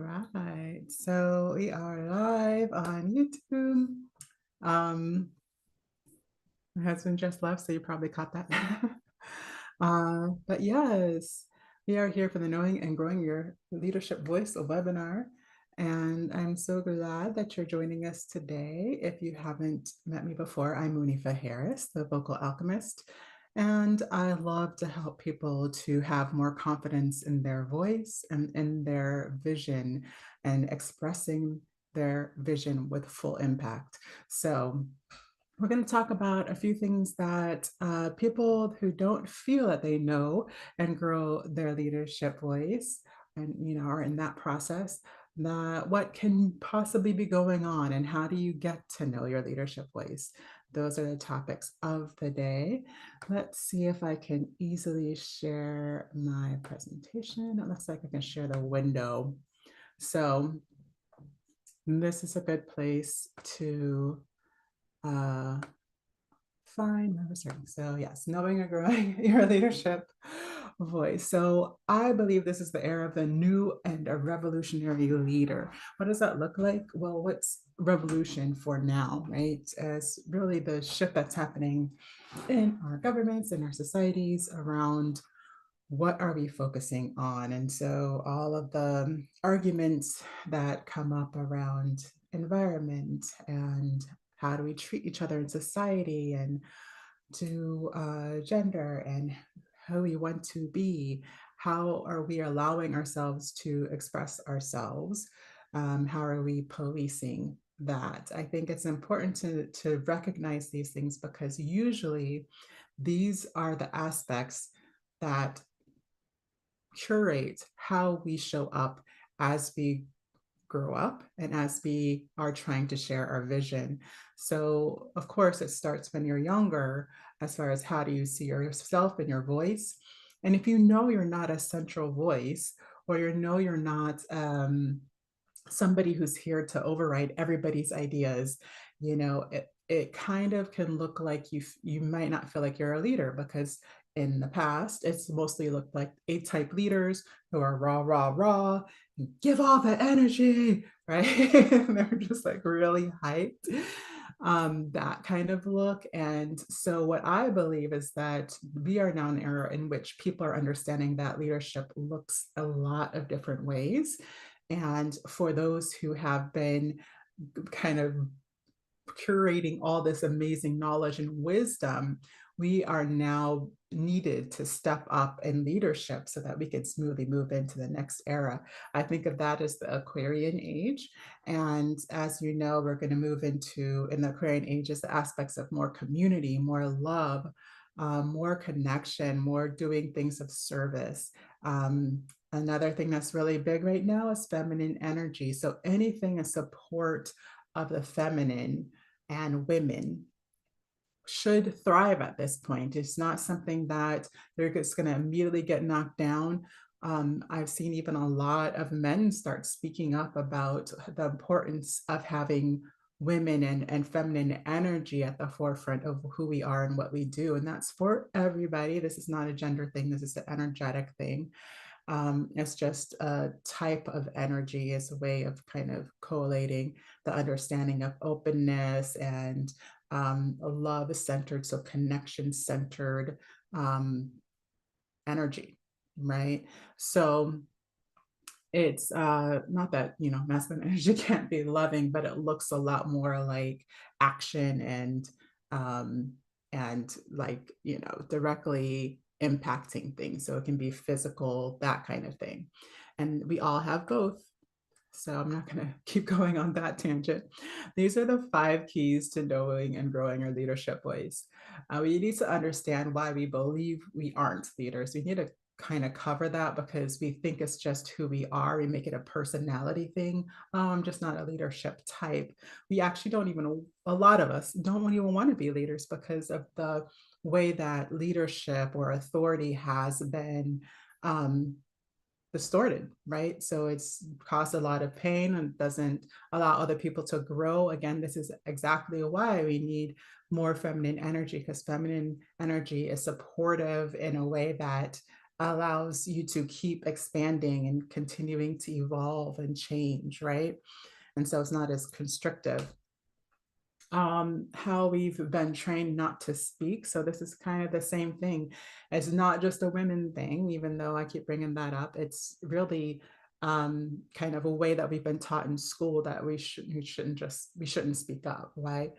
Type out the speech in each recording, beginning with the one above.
right. So we are live on YouTube. Um, my husband just left, so you probably caught that. But yes, we are here for the Knowing and Growing Your Leadership Voice webinar. And I'm so glad that you're joining us today. If you haven't met me before, I'm Munifa Harris, the vocal alchemist. And I love to help people to have more confidence in their voice and in their vision and expressing their vision with full impact. So we're going to talk about a few things that people who don't feel that they know and grow their leadership voice and are in that process, that what can possibly be going on and how do you get to know your leadership voice. Those are the topics of the day. Let's see if I can easily share my presentation. It looks like I can share the window. So this is a good place to find where we're starting. So yes, knowing and growing your leadership voice. So I believe this is the era of the new and a revolutionary leader. What does that look like? Well, what's revolution for now, right? As really the shift that's happening in our governments and our societies around what are we focusing on? And so all of the arguments that come up around environment and how do we treat each other in society and to gender and who we want to be, how are we allowing ourselves to express ourselves, how are we policing that? I think it's important to recognize these things because usually these are the aspects that curate how we show up as we grow up and as we are trying to share our vision. So, of course, it starts when you're younger, as far as how do you see yourself and your voice. And if you know you're not a central voice, or you know you're not somebody who's here to override everybody's ideas, it kind of can look like you might not feel like you're a leader because in the past it's mostly looked like A-type leaders who are raw, raw, raw, and give all the energy, right? And they're just like really hyped. That kind of look. And so, what I believe is that we are now in an era in which people are understanding that leadership looks a lot of different ways. And for those who have been kind of curating all this amazing knowledge and wisdom, we are now needed to step up in leadership so that we can smoothly move into the next era. I think of that as the Aquarian age. And as you know, we're going to move into, in the Aquarian age, is the aspects of more community, more love, more connection, more doing things of service. Another thing that's really big right now is feminine energy. So anything in support of the feminine and women should thrive at this point. It's not something that they're just going to immediately get knocked down. I've seen even a lot of men start speaking up about the importance of having women and feminine energy at the forefront of who we are and what we do. And that's for everybody. This is not a gender thing. This is an energetic thing. It's just a type of energy, is a way of kind of collating the understanding of openness and love centered, so connection centered energy, right? So it's not that masculine energy can't be loving, but it looks a lot more like action um and like directly impacting things, so it can be physical, that kind of thing, and we all have both. So I'm not going to keep going on that tangent. These are the 5 keys to knowing and growing our leadership voice. We need to understand why we believe we aren't leaders. We need to kind of cover that because we think it's just who we are. We make it a personality thing. Oh, I'm just not a leadership type. We actually don't even, a lot of us don't even want to be leaders because of the way that leadership or authority has been distorted, right? So it's caused a lot of pain and doesn't allow other people to grow. Again, this is exactly why we need more feminine energy, because feminine energy is supportive in a way that allows you to keep expanding and continuing to evolve and change, right? And so it's not as constrictive. How we've been trained not to speak. So this is kind of the same thing. It's not just a women thing, even though I keep bringing that up. It's really kind of a way that we've been taught in school that we shouldn't speak up, right?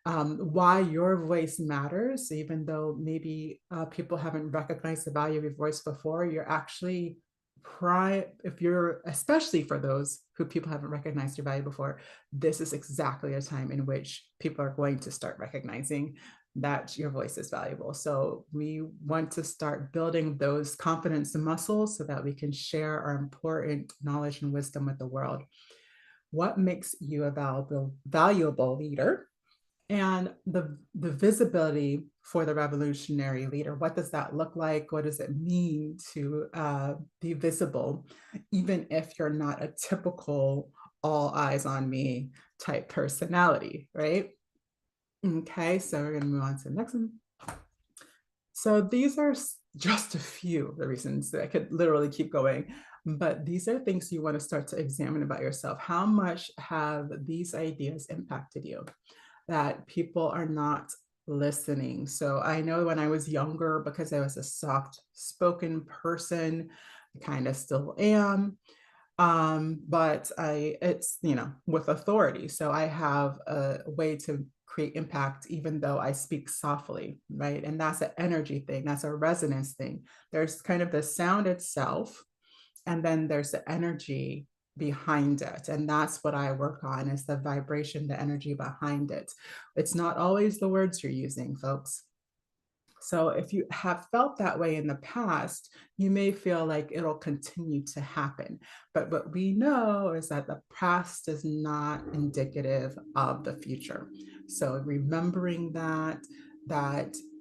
Why your voice matters, even though maybe people haven't recognized the value of your voice before, you're actually if you're, especially for those who people haven't recognized your value before, this is exactly a time in which people are going to start recognizing that your voice is valuable. So we want to start building those confidence muscles so that we can share our important knowledge and wisdom with the world. What makes you a valuable leader? And the visibility for the revolutionary leader, what does that look like? What does it mean to be visible, even if you're not a typical all eyes on me type personality, right? Okay, so we're gonna move on to the next one. So these are just a few of the reasons that I could literally keep going, but these are things you want to start to examine about yourself. How much have these ideas impacted you? That people are not listening. So I know when I was younger, because I was a soft spoken person, I kind of still am. But it's, with authority. So I have a way to create impact, even though I speak softly, right? And that's an energy thing, that's a resonance thing. There's kind of the sound itself, and then there's the energy behind it, and that's what I work on, is the vibration, the energy behind it. It's not always the words you're using, folks. So if you have felt that way in the past, you may feel like it'll continue to happen. But what we know is that the past is not indicative of the future. So remembering that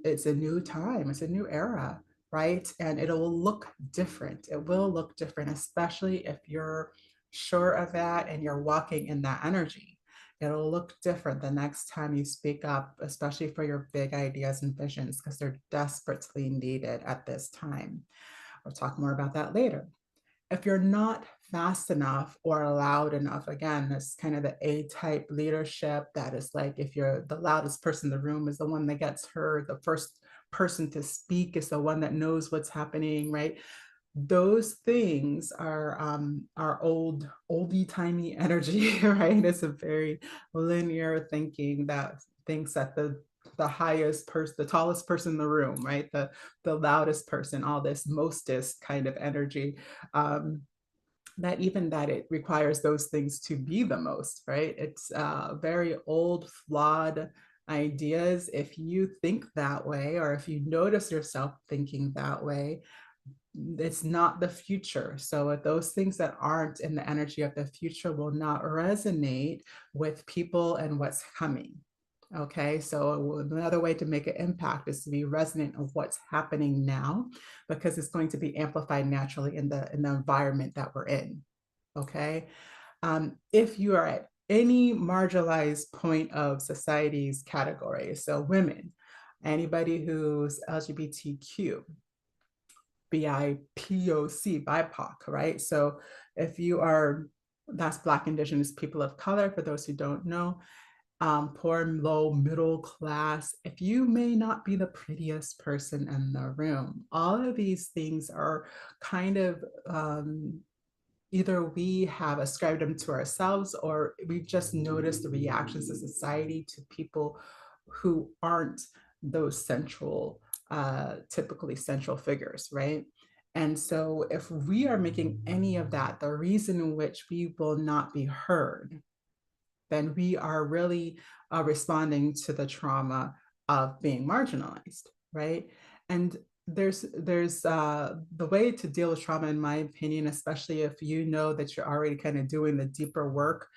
it's a new time, it's a new era, right? And it'll look different. It will look different, especially if you're sure of that and you're walking in that energy. It'll look different the next time you speak up, especially for your big ideas and visions, because they're desperately needed at this time. We'll talk more about that later. If you're not fast enough or loud enough, again, this kind of the A type leadership that is like, if you're the loudest person in the room is the one that gets heard, the first person to speak is the one that knows what's happening, right? Those things are oldie timey energy, right? It's a very linear thinking that thinks that the highest person, the tallest person in the room, right? The loudest person, all this mostest kind of energy. That even that it requires those things to be the most, right? It's very old, flawed ideas. If you think that way, or if you notice yourself thinking that way, it's not the future. So those things that aren't in the energy of the future will not resonate with people and what's coming. Okay, so another way to make an impact is to be resonant of what's happening now, because it's going to be amplified naturally in the environment that we're in. Okay, if you are at any marginalized point of society's category, so women, anybody who's LGBTQ, BIPOC, BIPOC, right? So if you are, that's Black, Indigenous, people of color, for those who don't know, poor, low, middle class, if you may not be the prettiest person in the room, all of these things are kind of either we have ascribed them to ourselves, or we've just noticed the reactions of society to people who aren't those typically central figures, right? And so if we are making any of that the reason in which we will not be heard, then we are really responding to the trauma of being marginalized, right? And there's the way to deal with trauma, in my opinion, especially if you know that you're already kind of doing the deeper work,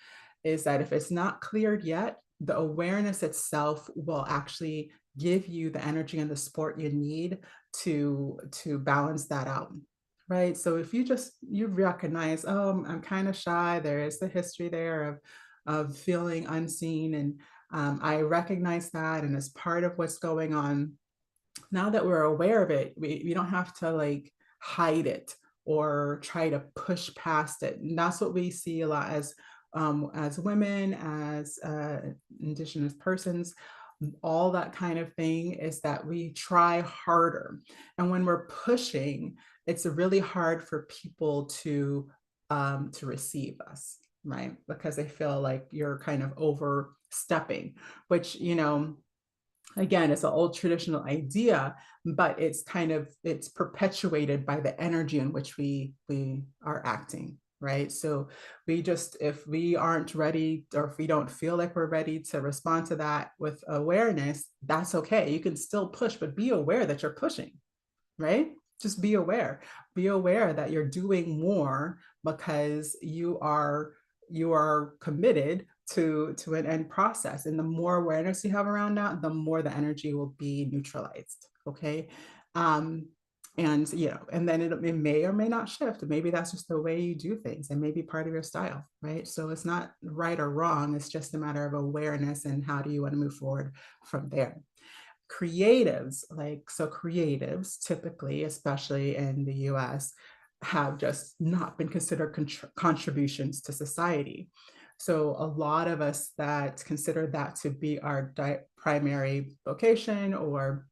is that if it's not cleared yet, the awareness itself will actually give you the energy and the support you need to balance that out, right? So if you recognize, oh, I'm kind of shy, there is the history there of feeling unseen, and I recognize that, and as part of what's going on, now that we're aware of it, we don't have to like hide it or try to push past it. And that's what we see a lot as women, as Indigenous persons, all that kind of thing is that we try harder. And when we're pushing, it's really hard for people to receive us, right? Because they feel like you're kind of overstepping, which, again, it's an old traditional idea, but it's perpetuated by the energy in which we are acting, right? So if we aren't ready, or if we don't feel like we're ready to respond to that with awareness, that's okay. You can still push, but be aware that you're pushing, right? Just be aware that you're doing more because you are committed to an end process. And the more awareness you have around that, the more the energy will be neutralized. Okay. um and then it may or may not shift. Maybe that's just the way you do things, and maybe part of your style, right? So it's not right or wrong, it's just a matter of awareness, and how do you want to move forward from there. Creatives typically, especially in the US, have just not been considered contributions to society. So a lot of us that consider that to be our primary vocation, or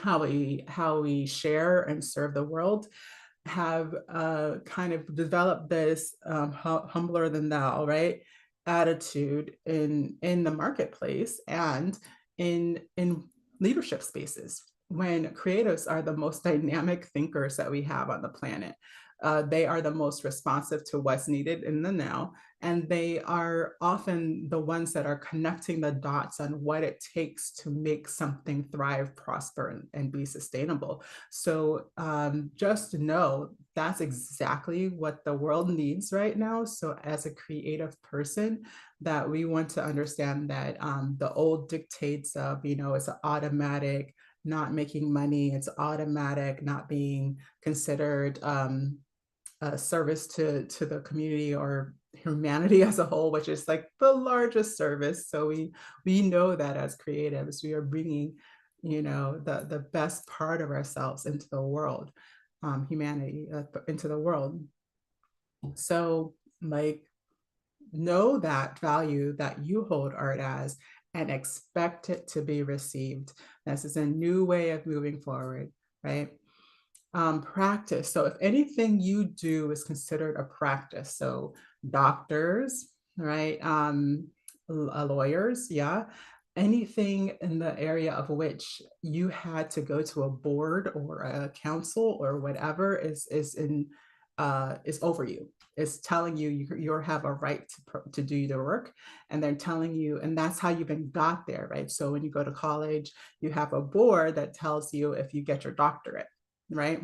how we share and serve the world, have kind of developed this humbler than thou, right, attitude in the marketplace and in leadership spaces, when creatives are the most dynamic thinkers that we have on the planet. They are the most responsive to what's needed in the now, and they are often the ones that are connecting the dots on what it takes to make something thrive, prosper, and be sustainable. So just know that's exactly what the world needs right now. So as a creative person, that we want to understand that the old dictates of, it's an automatic not making money, it's automatic not being considered a service to the community or humanity as a whole, which is like the largest service. So we know that as creatives, we are bringing, the best part of ourselves into the world, humanity into the world. So, like, know that value that you hold art as, and expect it to be received. This is a new way of moving forward, right? Practice. So if anything you do is considered a practice, so doctors, right? Lawyers, yeah. Anything in the area of which you had to go to a board or a council or whatever is over you. Is telling you have a right to do the work, and they're telling you, and that's how you even got there, right? So when you go to college, you have a board that tells you if you get your doctorate, right?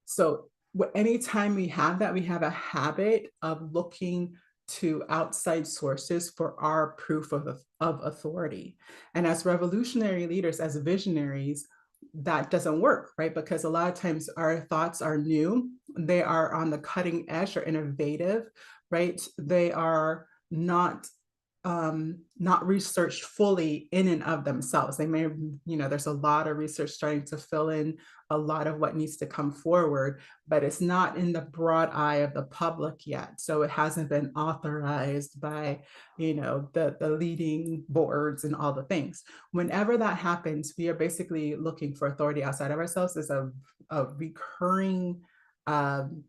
So anytime we have that, we have a habit of looking to outside sources for our proof of authority. And as revolutionary leaders, as visionaries, that doesn't work, right? Because a lot of times our thoughts are new, they are on the cutting edge or innovative, right? They are not researched fully in and of themselves. They may, there's a lot of research starting to fill in a lot of what needs to come forward, but it's not in the broad eye of the public yet. So it hasn't been authorized by, the leading boards and all the things. Whenever that happens, we are basically looking for authority outside of ourselves. As a recurring um,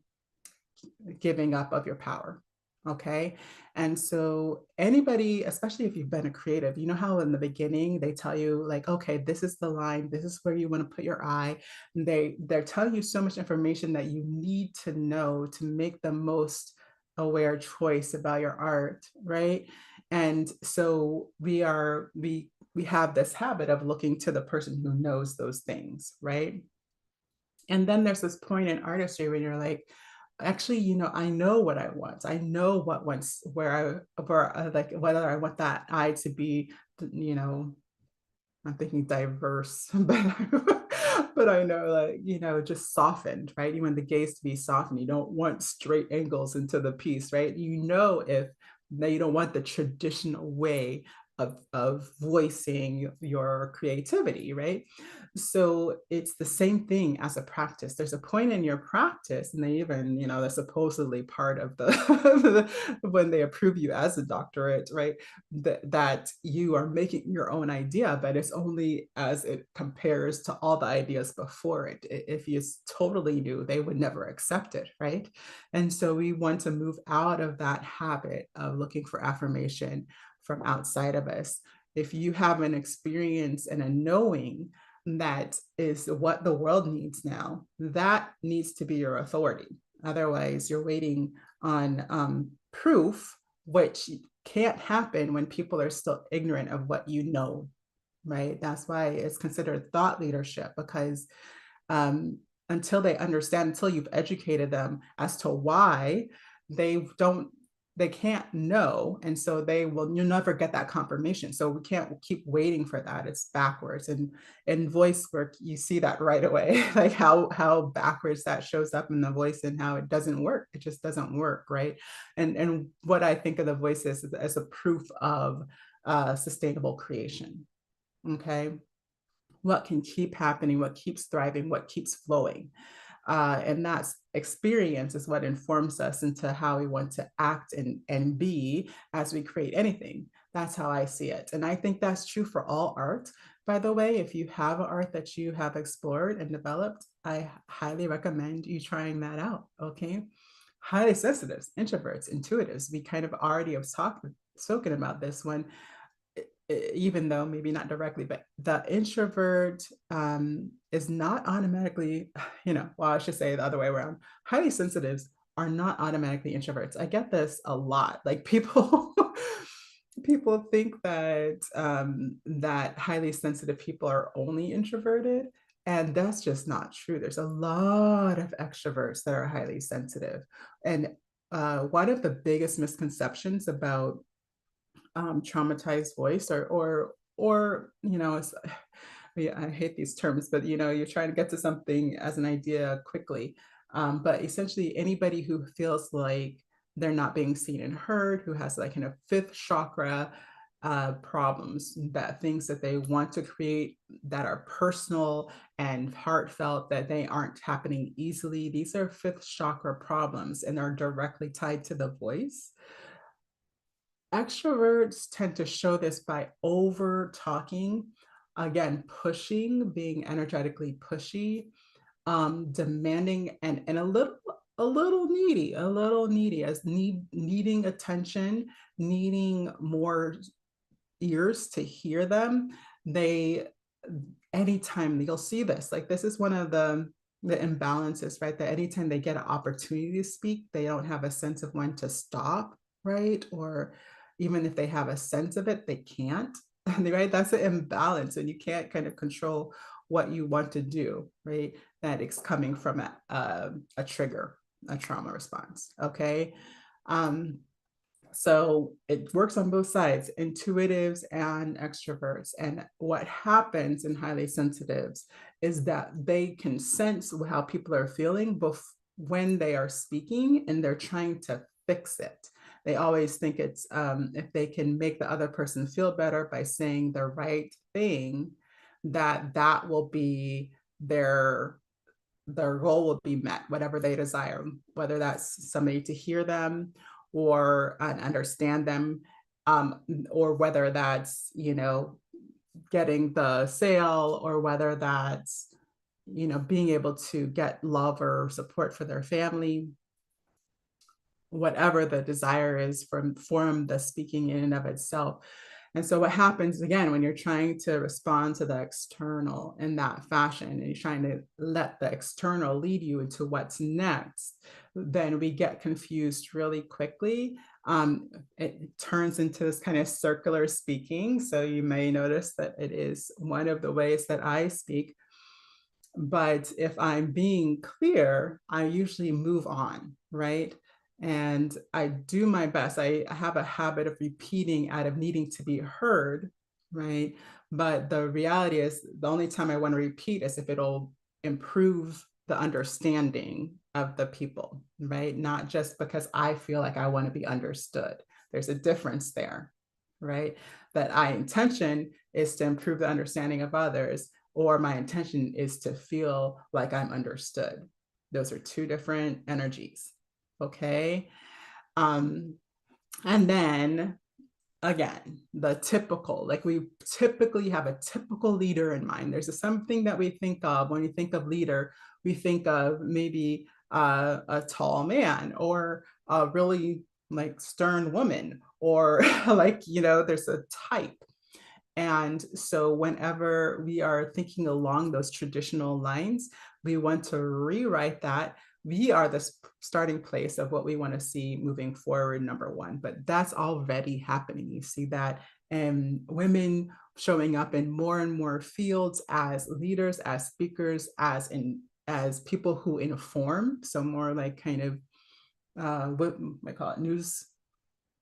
giving up of your power. Okay. And so anybody, especially if you've been a creative, you know how in the beginning they tell you like, okay, this is the line, this is where you want to put your eye. And they're telling you so much information that you need to know to make the most aware choice about your art, right? And so we have this habit of looking to the person who knows those things, right? And then there's this point in artistry when you're like, actually, I know what I want. I know what wants like whether I want that eye to be, you know, I'm thinking diverse, but I know, like, just softened, right? You want the gaze to be softened. You don't want straight angles into the piece, right? If you don't want the traditional way of voicing your creativity, right? So it's the same thing as a practice. There's a point in your practice, and they even, they're supposedly part of the when they approve you as a doctorate, right? That you are making your own idea, but it's only as it compares to all the ideas before it. If it's totally new, they would never accept it, right? And so we want to move out of that habit of looking for affirmation from outside of us. If you have an experience and a knowing that is what the world needs now, that needs to be your authority. Otherwise, you're waiting on proof, which can't happen when people are still ignorant of what you know, right? That's why it's considered thought leadership, because um, until they understand, until you've educated them as to why, they don't, they can't know. And so you'll never get that confirmation. So we can't keep waiting for that. It's backwards. And in voice work, you see that right away, like how backwards that shows up in the voice and how it doesn't work. It just doesn't work, right? And what I think of the voices as a proof of sustainable creation. Okay, what can keep happening, what keeps thriving, what keeps flowing. And that's experience is what informs us into how we want to act and be as we create anything. That's how I see it. And I think that's true for all art. By the way, if you have an art that you have explored and developed, I highly recommend you trying that out. Okay. Highly sensitives, introverts, intuitives. We kind of already have spoken about this one, even though maybe not directly, but the introvert is not automatically, well, I should say the other way around. Highly sensitives are not automatically introverts. I get this a lot. Like people, people think that that highly sensitive people are only introverted, and that's just not true. There's a lot of extroverts that are highly sensitive, and one of the biggest misconceptions about traumatized voice or it's, I hate these terms, but you're trying to get to something as an idea quickly, but essentially anybody who feels like they're not being seen and heard, who has like kind of fifth chakra problems, that things that they want to create that are personal and heartfelt, that they aren't happening easily. These are fifth chakra problems and are directly tied to the voice. Extroverts tend to show this by over talking, again, pushing, being energetically pushy, demanding, and a little needy, as needing attention, needing more ears to hear them. They Anytime you'll see this, like this is one of the imbalances, right? That anytime they get an opportunity to speak, they don't have a sense of when to stop, right? Or even if they have a sense of it, they can't, right? That's an imbalance, and you can't kind of control what you want to do, right? That it's coming from a trigger, a trauma response, okay? Um, so it works on both sides, intuitives and extroverts. And what happens in highly sensitives is that they can sense how people are feeling when they are speaking, and they're trying to fix it. They always think it's if they can make the other person feel better by saying the right thing, that will be their goal will be met, whatever they desire, whether that's somebody to hear them or understand them, or whether that's, getting the sale, or whether that's, being able to get love or support for their family, whatever the desire is from the speaking in and of itself. And so what happens again when you're trying to respond to the external in that fashion, and you're trying to let the external lead you into what's next, then we get confused really quickly. It turns into this kind of circular speaking. So you may notice that it is one of the ways that I speak. But if I'm being clear, I usually move on, right? And I do my best. I have a habit of repeating out of needing to be heard, right? But the reality is, the only time I want to repeat is if it'll improve the understanding of the people, right? Not just because I feel like I want to be understood. There's a difference there. right? That I intention is to improve the understanding of others, or my intention is to feel like I'm understood. Those are two different energies. Okay. Um, and then again, the typical, like we typically have a typical leader in mind. There's something that we think of when we think of leader, we think of maybe a tall man or a really like stern woman or like, there's a type. And so, whenever we are thinking along those traditional lines, we want to rewrite that. We are the starting place of what we want to see moving forward, number one. But that's already happening. You see that, and women showing up in more and more fields as leaders, as speakers, as people who inform. So more like kind of what I call it, news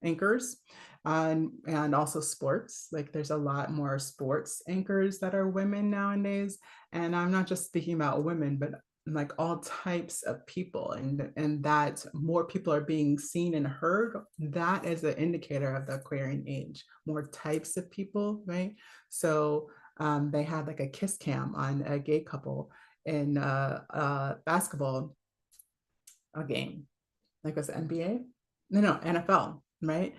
anchors, and also sports. Like there's a lot more sports anchors that are women nowadays. And I'm not just speaking about women, but like all types of people, and that more people are being seen and heard. That is an indicator of the Aquarian age. More types of people, right? So they had like a kiss cam on a gay couple in basketball, a game, like was it NBA? No, NFL, right?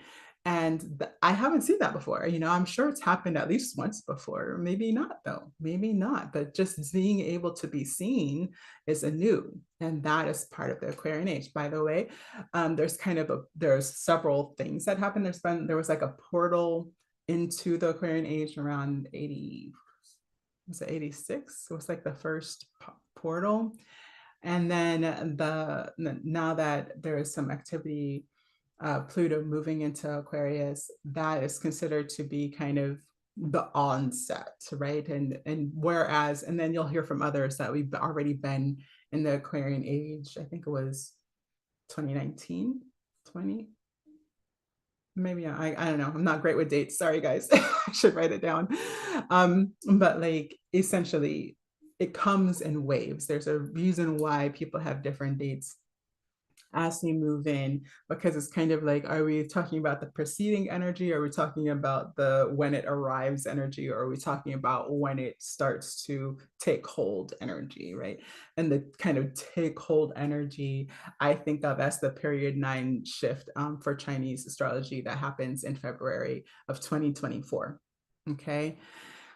And I haven't seen that before. I'm sure it's happened at least once before. Maybe not, though. Maybe not. But just being able to be seen is a new, and that is part of the Aquarian age. By the way, there's several things that happened. There was like a portal into the Aquarian age around 80. Was it 86? It was like the first portal. And then now that there is some activity, Pluto moving into Aquarius, that is considered to be kind of the onset, right? And then you'll hear from others that we've already been in the Aquarian age. I think it was 2019, 20. Maybe I don't know. I'm not great with dates. Sorry, guys. I should write it down. But like essentially, it comes in waves. There's a reason why people have different dates as we move in, because it's kind of like, are we talking about the preceding energy? Are we talking about the when it arrives energy? Or are we talking about when it starts to take hold energy, right? And the kind of take hold energy I think of as the period 9 shift for Chinese astrology that happens in February of 2024. Okay.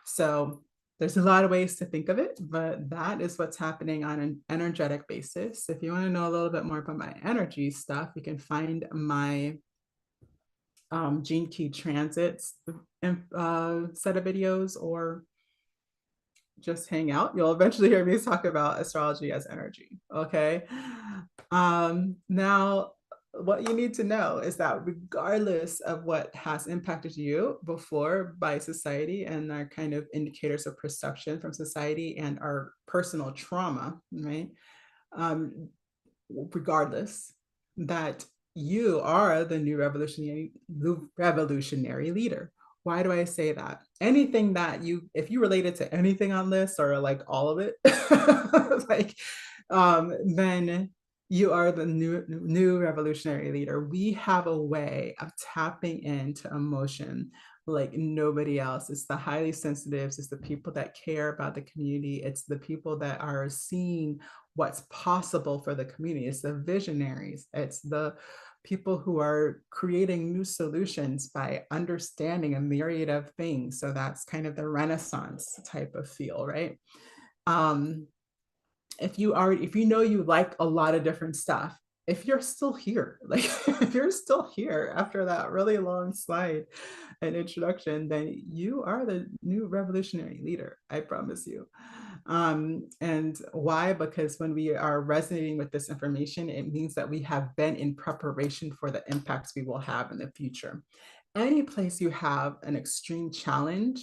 So there's a lot of ways to think of it, but that is what's happening on an energetic basis. If you want to know a little bit more about my energy stuff, you can find my Gene Key transits set of videos, or just hang out. You'll eventually hear me talk about astrology as energy. Okay. Now, what you need to know is that regardless of what has impacted you before by society and our kind of indicators of perception from society and our personal trauma, right? Regardless, that you are the new revolutionary leader. Why do I say that? Anything that if you related to anything on this, or like all of it, like, then you are the new revolutionary leader. We have a way of tapping into emotion like nobody else. It's the highly sensitives, it's the people that care about the community, it's the people that are seeing what's possible for the community, it's the visionaries, it's the people who are creating new solutions by understanding a myriad of things. So that's kind of the Renaissance type of feel, right? If you know you like a lot of different stuff, if you're still here, like if you're still here after that really long slide and introduction, then you are the new revolutionary leader, I promise you. And why? Because when we are resonating with this information, it means that we have been in preparation for the impacts we will have in the future. Any place you have an extreme challenge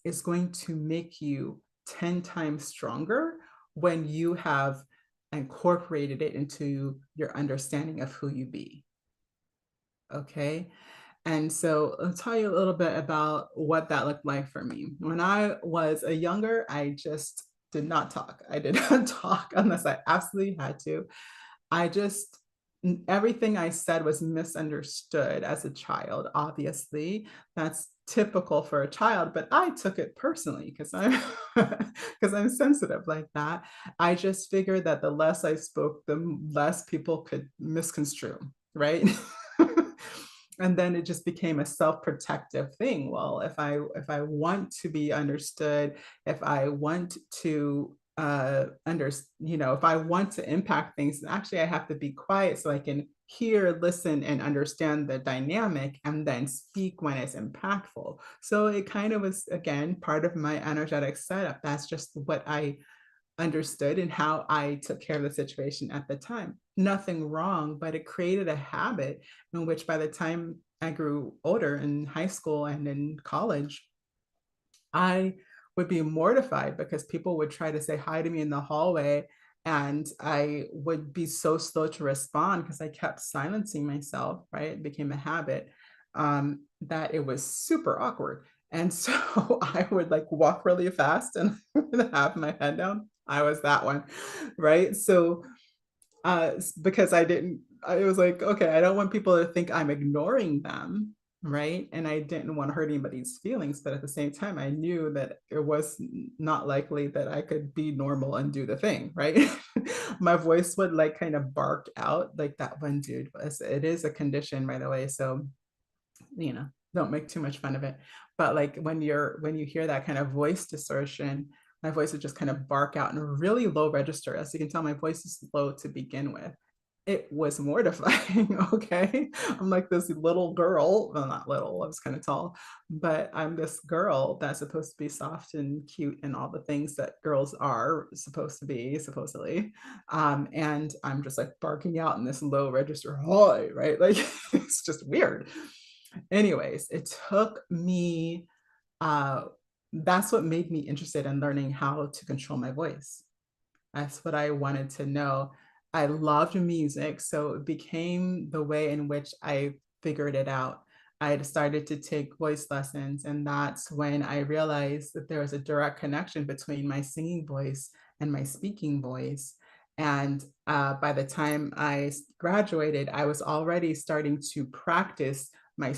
is going to make you 10 times stronger when you have incorporated it into your understanding of who you be. Okay. And so I'll tell you a little bit about what that looked like for me. When I was a younger, I just did not talk. I did not talk unless I absolutely had to. I just everything I said was misunderstood as a child, obviously. That's typical for a child, but I took it personally because I'm because I'm sensitive like that. I just figured that the less I spoke, the less people could misconstrue, right? And then it just became a self-protective thing. Well, if I want to be understood, if I want to if I want to impact things, actually I have to be quiet so I can hear, listen, and understand the dynamic and then speak when it's impactful. So it kind of was, again, part of my energetic setup. That's just what I understood and how I took care of the situation at the time. Nothing wrong, but it created a habit in which by the time I grew older in high school and in college, I would be mortified because people would try to say hi to me in the hallway and I would be so slow to respond because I kept silencing myself, right? It became a habit that it was super awkward. And so I would like walk really fast and have my head down. I was that one, right? So because I didn't I was like, okay, I don't want people to think I'm ignoring them, right? And I didn't want to hurt anybody's feelings, but at the same time, I knew that it was not likely that I could be normal and do the thing, right? My voice would like kind of bark out like that one dude was. It is a condition, by the way, so don't make too much fun of it. But like when you hear that kind of voice distortion, my voice would just kind of bark out in a really low register. As you can tell, my voice is low to begin with. It was mortifying. Okay. I'm like this little girl. Well, not little, I was kind of tall, but I'm this girl that's supposed to be soft and cute and all the things that girls are supposed to be, supposedly. And I'm just like barking out in this low register, hi, right? Like it's just weird. Anyways, it took me, uh, that's what made me interested in learning how to control my voice. That's what I wanted to know. I loved music, so it became the way in which I figured it out. I decided to take voice lessons, and that's when I realized that there was a direct connection between my singing voice and my speaking voice. And by the time I graduated, I was already starting to practice my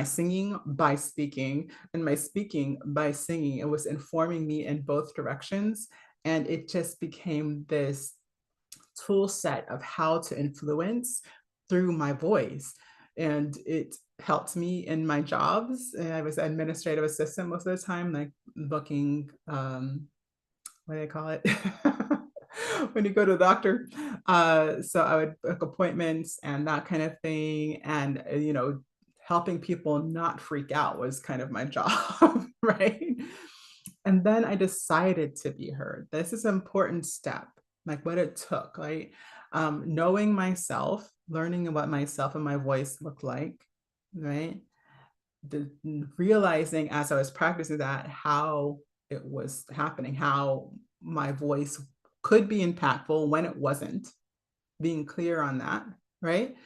singing by speaking and my speaking by singing. It was informing me in both directions, and it just became this tool set of how to influence through my voice. And it helped me in my jobs. And I was administrative assistant most of the time, like booking, what do they call it? When you go to the doctor. So I would book appointments and that kind of thing. And, helping people not freak out was kind of my job, right? And then I decided to be heard. This is an important step, like what it took, right? Knowing myself, learning what myself and my voice look like, right? Realizing as I was practicing that how it was happening, how my voice could be impactful when it wasn't, being clear on that, right?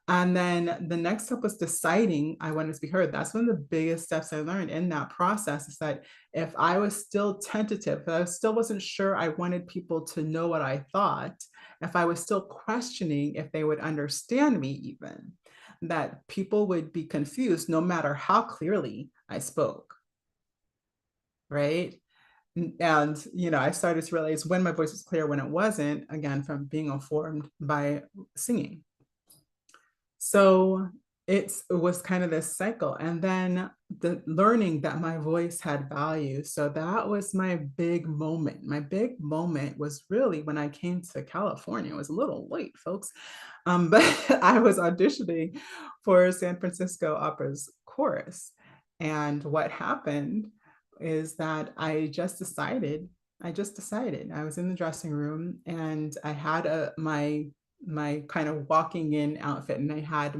And then the next step was deciding I wanted to be heard. That's one of the biggest steps I learned in that process is that if I was still tentative, if I still wasn't sure I wanted people to know what I thought, if I was still questioning if they would understand me, even, that people would be confused no matter how clearly I spoke, right? And I started to realize when my voice was clear, when it wasn't, again, from being informed by singing. So it was kind of this cycle. And then the learning that my voice had value. So that was my big moment. My big moment was really when I came to California. It was a little late, folks. But I was auditioning for San Francisco Opera's chorus. And what happened is that I just decided. I was in the dressing room and I had my kind of walking in outfit and I had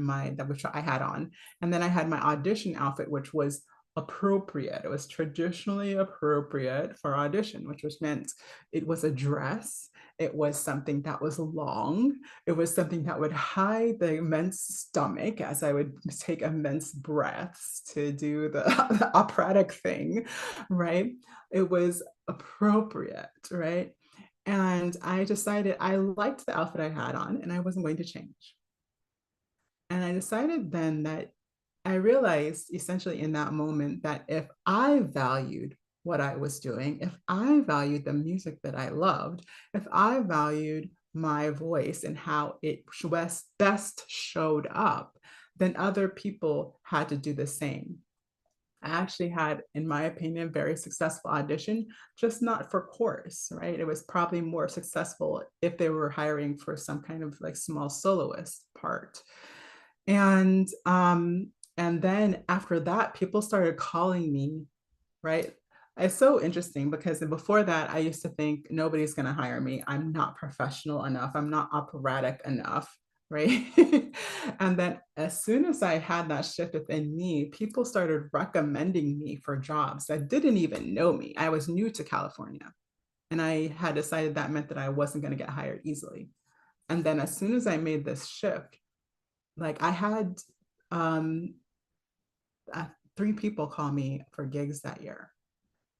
which I had on. And then I had my audition outfit, which was appropriate. It was traditionally appropriate for audition, which was meant it was a dress. It was something that was long. It was something that would hide the immense stomach as I would take immense breaths to do the, the operatic thing, right? It was appropriate, right? And I decided I liked the outfit I had on and I wasn't going to change. And I decided then that I realized essentially in that moment that if I valued what I was doing, if I valued the music that I loved, if I valued my voice and how it best showed up, then other people had to do the same. I actually had, in my opinion, a very successful audition, just not for chorus, right? It was probably more successful if they were hiring for some kind of like small soloist part. And and then after that, people started calling me, right? It's so interesting because before that, I used to think nobody's going to hire me. I'm not professional enough. I'm not operatic enough, right? And then as soon as I had that shift within me, people started recommending me for jobs that didn't even know me. I was new to California and I had decided that meant that I wasn't going to get hired easily. And then as soon as I made this shift, like I had um, uh, 3 people call me for gigs that year,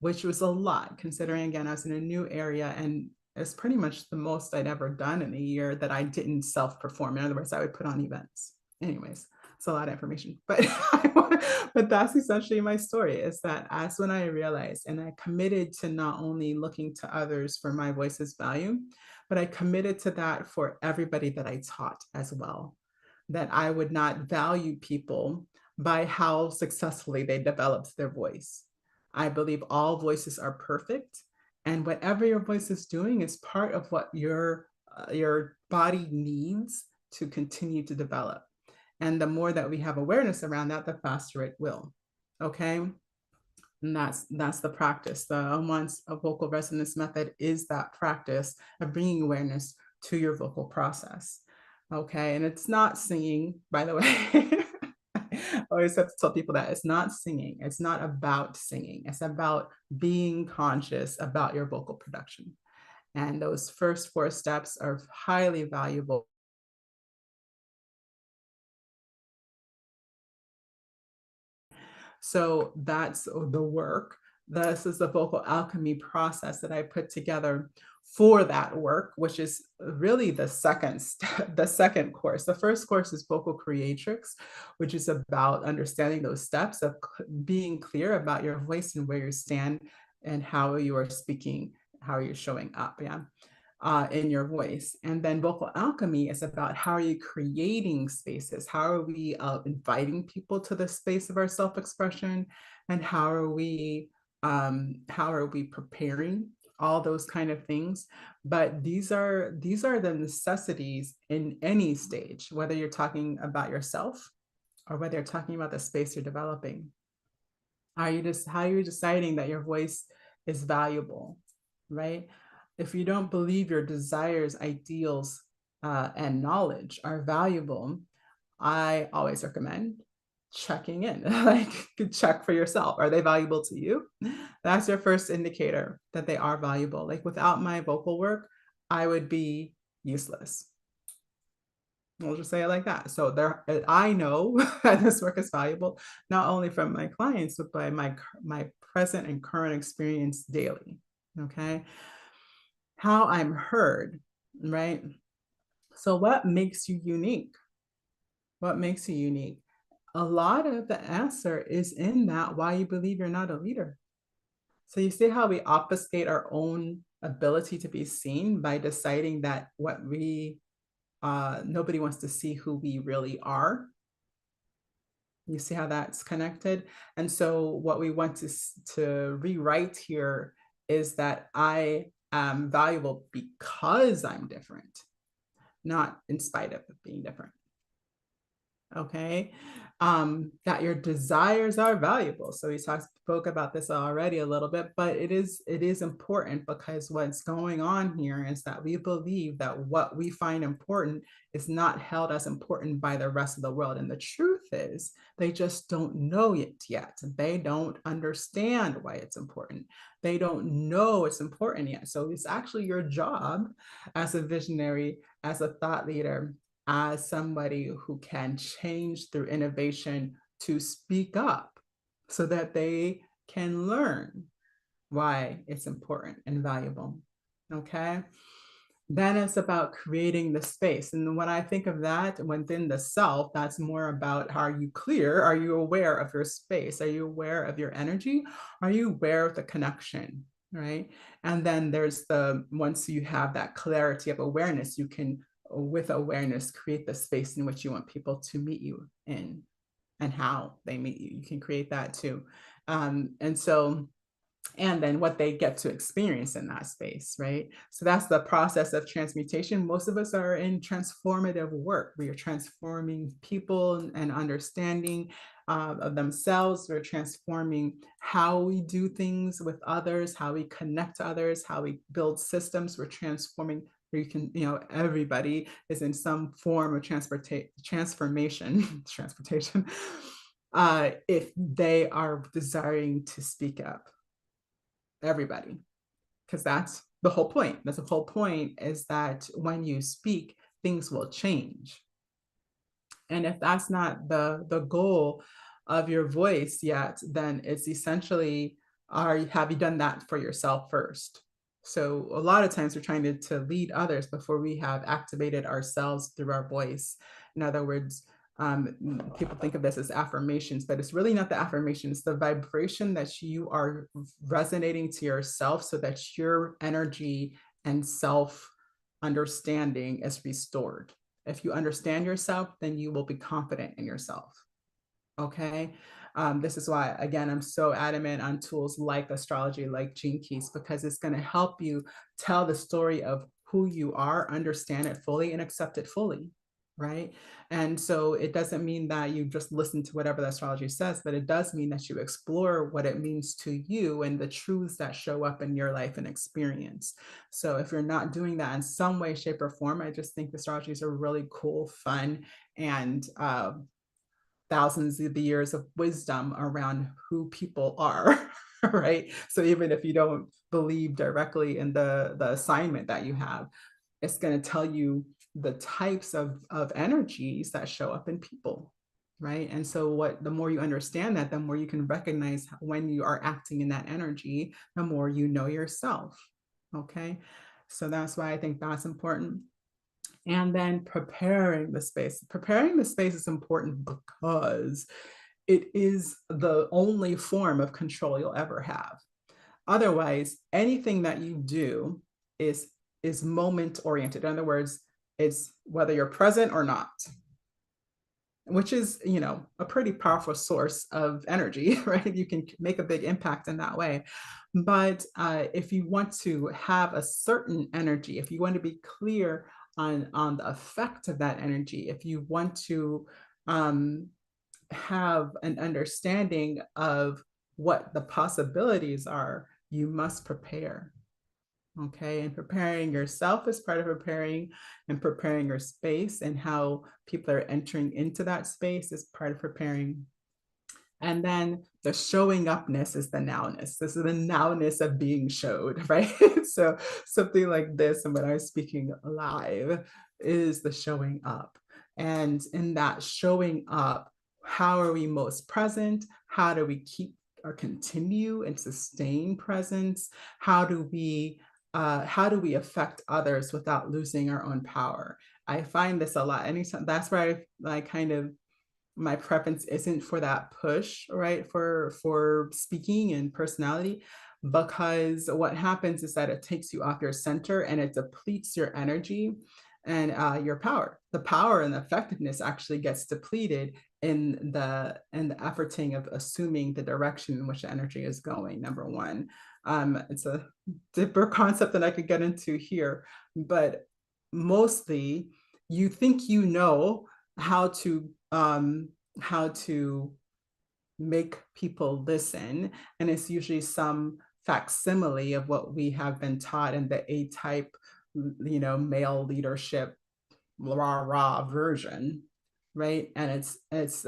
which was a lot considering, again, I was in a new area and it's pretty much the most I'd ever done in a year that I didn't self perform. In other words, I would put on events. Anyways, it's a lot of information, but but that's essentially my story. Is that as when I realized and I committed to not only looking to others for my voice's value, but I committed to that for everybody that I taught as well. That I would not value people by how successfully they developed their voice. I believe all voices are perfect, and whatever your voice is doing is part of what your body needs to continue to develop. And the more that we have awareness around that, the faster it will. Okay. And that's the practice. The Oman's vocal resonance method is that practice of bringing awareness to your vocal process. Okay. And it's not singing, by the way. I always have to tell people that it's not singing. It's not about singing. It's about being conscious about your vocal production. And those first 4 steps are highly valuable. So that's the work. This is the vocal alchemy process that I put together for that work, which is really the second step, the second course. The first course is Vocal Creatrix, which is about understanding those steps of being clear about your voice and where you stand and how you are speaking, how you're showing up. Yeah. In your voice. And then vocal alchemy is about how are you creating spaces? How are we inviting people to the space of our self-expression? And how are we preparing all those kind of things? But these are the necessities in any stage, whether you're talking about yourself or whether you're talking about the space you're developing. Are you just how you're deciding that your voice is valuable, right? If you don't believe your desires, ideals, and knowledge are valuable, I always recommend checking in. Like, check for yourself. Are they valuable to you? That's your first indicator that they are valuable. Like, without my vocal work, I would be useless. We'll just say it like that. So there, I know that this work is valuable, not only from my clients, but by my present and current experience daily. Okay. How I'm heard, right? So what makes you unique? What makes you unique? A lot of the answer is in that why you believe you're not a leader. So you see how we obfuscate our own ability to be seen by deciding that what we nobody wants to see who we really are. You see how that's connected? And so what we want to rewrite here is that I am valuable because I'm different, not in spite of being different. Okay. That your desires are valuable. So we spoke about this already a little bit, but it is important because what's going on here is that we believe that what we find important is not held as important by the rest of the world. And the truth is they just don't know it yet. They don't understand why it's important. They don't know it's important yet. So it's actually your job as a visionary, as a thought leader, as somebody who can change through innovation to speak up so that they can learn why it's important and valuable. Okay. Then it's about creating the space. And when I think of that within the self, that's more about, how are you clear? Are you aware of your space? Are you aware of your energy? Are you aware of the connection? Right. And then there's once you have that clarity of awareness, you can, with awareness, create the space in which you want people to meet you in, and how they meet you. You can create that too. And so, and then what they get to experience in that space, right? So that's the process of transmutation. Most of us are in transformative work. We are transforming people and understanding of themselves. We're transforming how we do things with others, how we connect to others, how we build systems. We're transforming. You can, everybody is in some form of transformation, transportation, if they are desiring to speak up, everybody, because that's the whole point. That's the whole point, is that when you speak, things will change. And if that's not the goal of your voice yet, then it's essentially, have you done that for yourself first? So a lot of times we're trying to lead others before we have activated ourselves through our voice. In other words, people think of this as affirmations, but it's really not the affirmation. It's the vibration that you are resonating to yourself, so that your energy and self understanding is restored. If you understand yourself, then you will be confident in yourself. Okay. This is why, again, I'm so adamant on tools like astrology, like Gene Keys, because it's going to help you tell the story of who you are, understand it fully, and accept it fully. Right. And so it doesn't mean that you just listen to whatever the astrology says, but it does mean that you explore what it means to you and the truths that show up in your life and experience. So if you're not doing that in some way, shape, or form, I just think astrology is a really cool, fun, and thousands of years of wisdom around who people are. Right. So even if you don't believe directly in the assignment that you have, it's going to tell you the types of energies that show up in people. Right. And so the more you understand that, the more you can recognize when you are acting in that energy, the more you know yourself. Okay. So that's why I think that's important. And then preparing the space. Preparing the space is important because it is the only form of control you'll ever have. Otherwise, anything that you do is is moment oriented. In other words, it's whether you're present or not, which is, a pretty powerful source of energy, right? You can make a big impact in that way. But if you want to have a certain energy, if you want to be clear on the effect of that energy, if you want to um, have an understanding of what the possibilities are, you must prepare. Okay. And preparing yourself is part of preparing, and preparing your space and how people are entering into that space is part of preparing. And then the showing upness is the nowness. This is the nowness of being showed, right? So something like this, and when I'm speaking live, is the showing up. And in that showing up, how are we most present? How do we keep or continue and sustain presence? How do we affect others without losing our own power? I find this a lot. Anytime, that's where I kind of, my preference isn't for that push, right? For speaking and personality, because what happens is that it takes you off your center and it depletes your energy and your power. The power and the effectiveness actually gets depleted in the efforting of assuming the direction in which the energy is going. Number one, it's a deeper concept that I could get into here, but mostly you think you know how to um, how to make people listen, and it's usually some facsimile of what we have been taught in the A type, male leadership rah rah version, right? And it's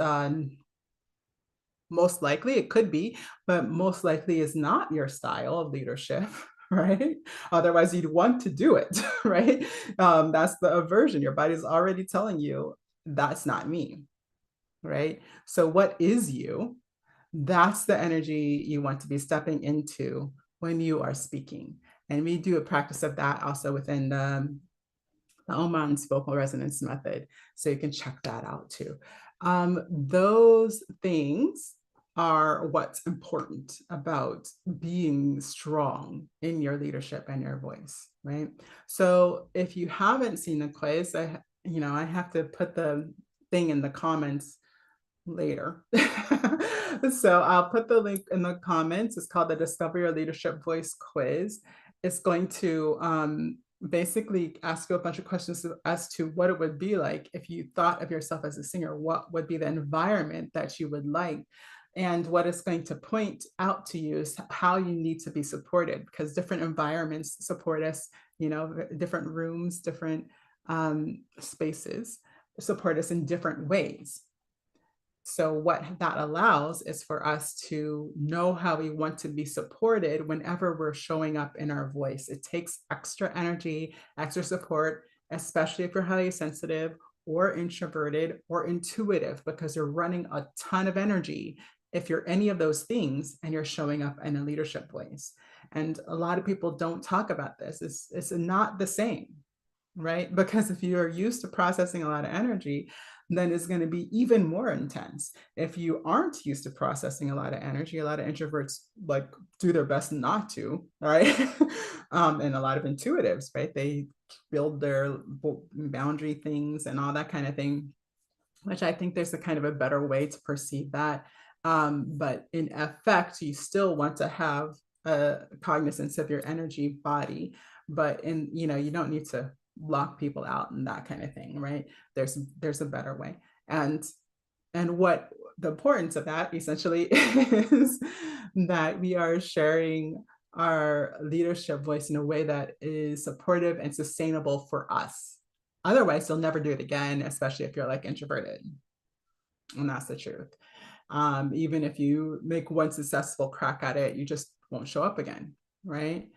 most likely it could be, but most likely is not your style of leadership. Right? Otherwise, you'd want to do it, right? That's the aversion. Your body's already telling you that's not me, right? So, what is you? That's the energy you want to be stepping into when you are speaking. And we do a practice of that also within the Oman's vocal resonance method. So you can check that out too. Those things are what's important about being strong in your leadership and your voice, right? So if you haven't seen the quiz, I have to put the thing in the comments later. So I'll put the link in the comments. It's called the Discover Your Leadership Voice Quiz. It's going to basically ask you a bunch of questions as to what it would be like if you thought of yourself as a singer. What would be the environment that you would like? And what it's going to point out to you is how you need to be supported, because different environments support us, different rooms, different spaces support us in different ways. So what that allows is for us to know how we want to be supported whenever we're showing up in our voice. It takes extra energy, extra support, especially if you're highly sensitive or introverted or intuitive, because you're running a ton of energy if you're any of those things and you're showing up in a leadership voice. And a lot of people don't talk about this. It's not the same, right? Because if you're used to processing a lot of energy, then it's going to be even more intense. If you aren't used to processing a lot of energy, a lot of introverts like do their best not to, all right? And a lot of intuitives, right? They build their boundary things and all that kind of thing, which I think there's a kind of a better way to perceive that. But in effect, you still want to have a cognizance of your energy body, but you don't need to lock people out and that kind of thing, right? There's a better way. And what the importance of that essentially is that we are sharing our leadership voice in a way that is supportive and sustainable for us. Otherwise, you'll never do it again, especially if you're like introverted. And that's the truth. Even if you make one successful crack at it, you just won't show up again, right?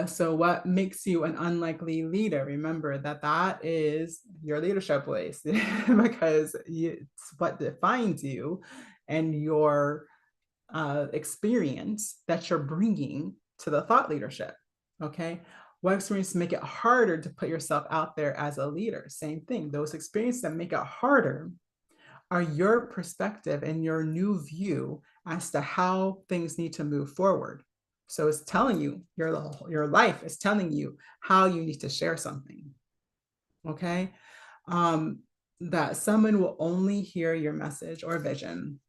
So what makes you an unlikely leader? Remember that is your leadership voice because it's what defines you and your experience that you're bringing to the thought leadership, okay? What experiences make it harder to put yourself out there as a leader? Same thing. Those experiences that make it harder are your perspective and your new view as to how things need to move forward. So it's telling you, your life is telling you how you need to share something, okay? That someone will only hear your message or vision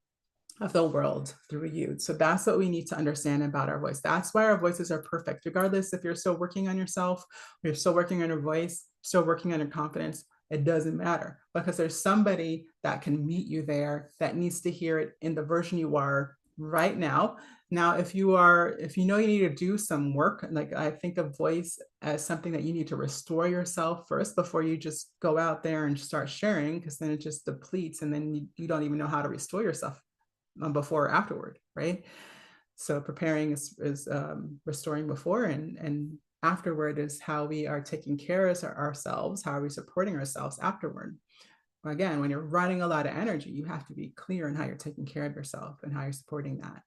of the world through you. So that's what we need to understand about our voice. That's why our voices are perfect, regardless if you're still working on yourself, or you're still working on your voice, still working on your confidence. It doesn't matter, because there's somebody that can meet you there that needs to hear it in the version you are right now. Now, if you know you need to do some work, like I think of voice as something that you need to restore yourself first before you just go out there and start sharing, because then it just depletes and then you don't even know how to restore yourself before or afterward, right? So preparing is restoring before, and afterward is how we are taking care of ourselves, how are we supporting ourselves afterward. Again, when you're running a lot of energy, you have to be clear in how you're taking care of yourself and how you're supporting that.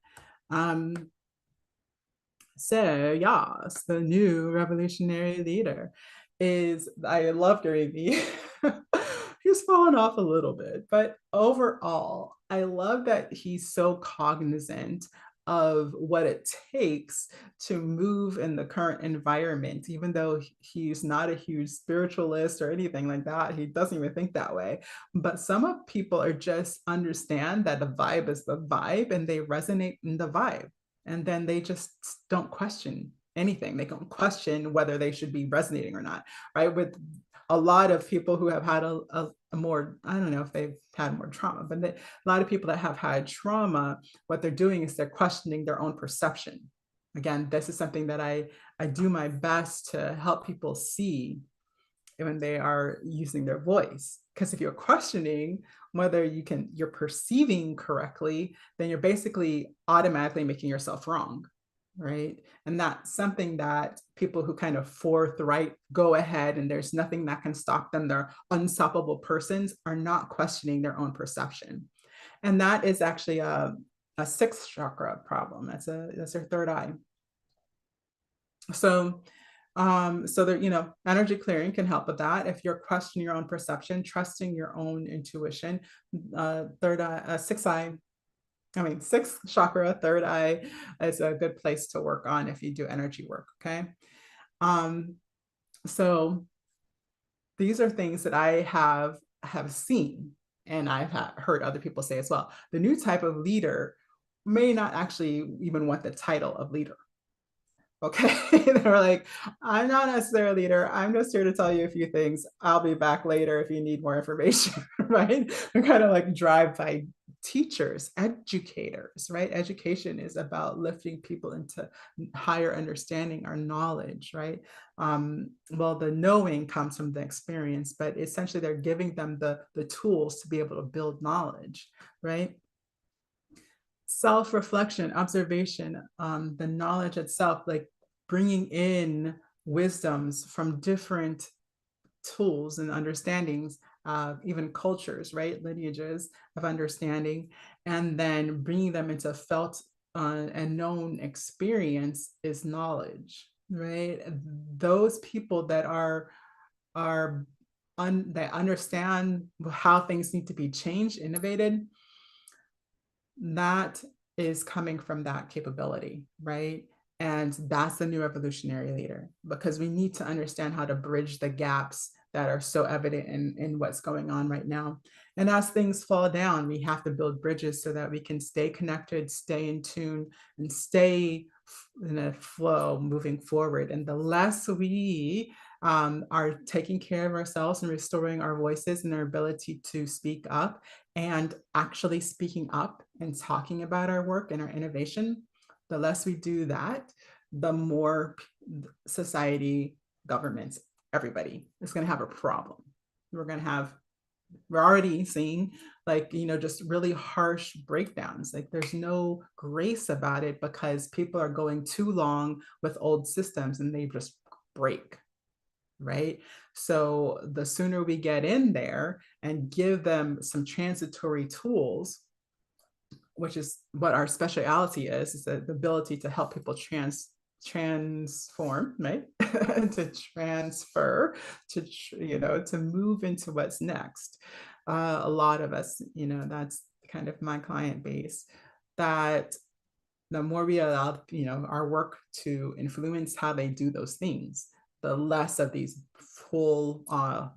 So yes, the new revolutionary leader is, I love Gary Vee. He's fallen off a little bit, but overall, I love that he's so cognizant of what it takes to move in the current environment, even though he's not a huge spiritualist or anything like that. He doesn't even think that way. But some of people are just understand that the vibe is the vibe and they resonate in the vibe. And then they just don't question anything. They don't question whether they should be resonating or not, right? With a lot of people who have had a more, I don't know if they've had more trauma, but a lot of people that have had trauma, what they're doing is they're questioning their own perception. Again, this is something that I do my best to help people see when they are using their voice. Because if you're questioning whether you're perceiving correctly, then you're basically automatically making yourself wrong, right? And that's something that people who kind of forthright go ahead and there's nothing that can stop them, they're unstoppable persons, are not questioning their own perception. And that is actually a sixth chakra problem. That's their third eye. So So there, energy clearing can help with that. If you're questioning your own perception, trusting your own intuition, third eye, sixth chakra, third eye is a good place to work on if you do energy work. Okay. Um, so these are things that I have seen and I've heard other people say as well. The new type of leader may not actually even want the title of leader. Okay. They're like, I'm not necessarily a leader. I'm just here to tell you a few things. I'll be back later if you need more information, right? They're kind of like drive-by teachers, educators, right? Education is about lifting people into higher understanding or knowledge, right? Well, the knowing comes from the experience, but essentially they're giving them the tools to be able to build knowledge, right? Self-reflection, observation, the knowledge itself, like bringing in wisdoms from different tools and understandings, even cultures, right? Lineages of understanding, and then bringing them into felt and known experience is knowledge, right? Those people that are that understand how things need to be changed, innovated, that is coming from that capability, right? And that's the new revolutionary leader, because we need to understand how to bridge the gaps that are so evident in what's going on right now. And as things fall down, we have to build bridges so that we can stay connected, stay in tune, and stay in a flow moving forward. And the less we are taking care of ourselves and restoring our voices and our ability to speak up, and actually speaking up and talking about our work and our innovation, the less we do that, the more society, governments, everybody is going to have a problem. We're already seeing, like, just really harsh breakdowns. Like there's no grace about it because people are going too long with old systems and they just break, right? So the sooner we get in there and give them some transitory tools, which is what our speciality is the ability to help people transform, right? To transfer, to move into what's next. A lot of us, that's kind of my client base, that the more we allow, our work to influence how they do those things, the less of these full